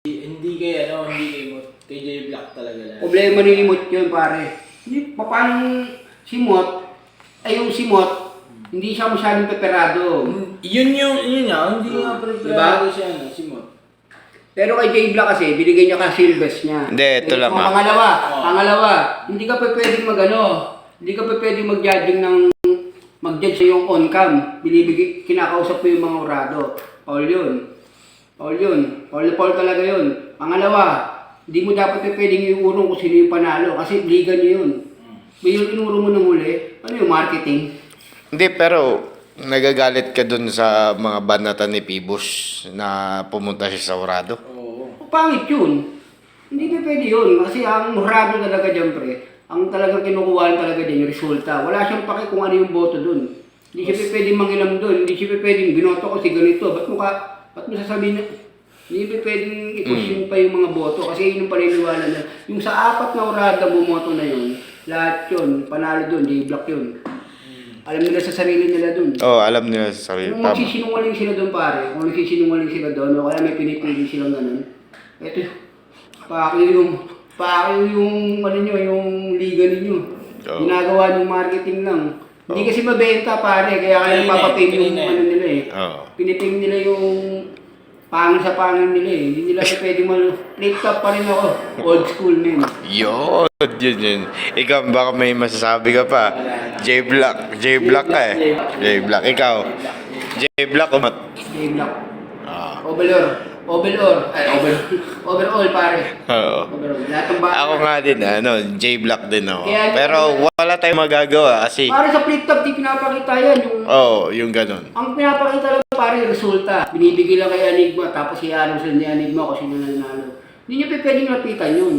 Hindi kay hindi kay Mot. Kay J Black talaga lang. Problema ni Mot yun, pare. Hindi, paano si Mot, yung si Mot, hindi siya masyadong peperado. Yun nga, hindi nga preparado siya, si Mot. Pero kay J Black kasi, binigay niya kasi yung best niya. Hindi, ito lang ah. Pangalawa, hindi ka pa pwedeng hindi ka pa pwedeng mag-judge sa yung on-cam. Kinakausap mo yung mga urado. Paul yun. Paul talaga yun. Pangalawa, hindi mo dapat pa pwedeng iurong kung sino yung panalo kasi liga niyo yun. May yung inuro mo nung huli, ano yung marketing? Hindi, pero nagagalit ka dun sa mga banatan ni Pibos na pumunta siya sa Urado. Oo. Pangit yun. Hindi pa pwede yun. Kasi ang urado talaga dyan, pre, ang talagang kinukuhaan talaga dyan yung resulta. Wala siyang paki kung ano yung boto dun. Hindi siya pa pwedeng mangilam dun. Hindi siya pa pwedeng binoto ko si ganito. Ba't mo sasabihin na? Hindi pa pwedeng i-push pa yung mga boto. Kasi yun yung paniniwala na. Yung sa 4 na urada bumoto na yun, lahat yun, panalo dun, J-Block yun. Alam nila sa sarili nila dun. Oo, alam niya sa sarili. Kung Tama. magsisinungaling sila dun, pare, kung nagsisinungaling sila dun, o kaya may pinipili silang ganun, eto, pakyo yung liga ninyo. Oo. Ginagawa ng marketing lang. Hindi kasi mabenta, pare, kaya napapapay yung nila eh. Oo. Piniping nila yung pangin sa pangin nila eh. Hindi nila siya pwede flip top pa rin ako. Old school men. Yun. Ikaw, baka may masasabi ka pa. J-Block ka eh. J-Block. Ikaw, J-Block o Mot? J-Block. Ah. Overall, pare. Oo. Overall. Lahat ng bata. Ako nga din, J-Block din ako. Kaya- Pero wala tayong magagawa kasi, Pare sa flip top, di pinapakita yan. yung ganun. Ang pinapakita lang pare yung resulta. Binibigay lang kay Enigma, tapos ianong sila ni Enigma kung sino nanalo. Hindi niya pa pwedeng lapitan yun.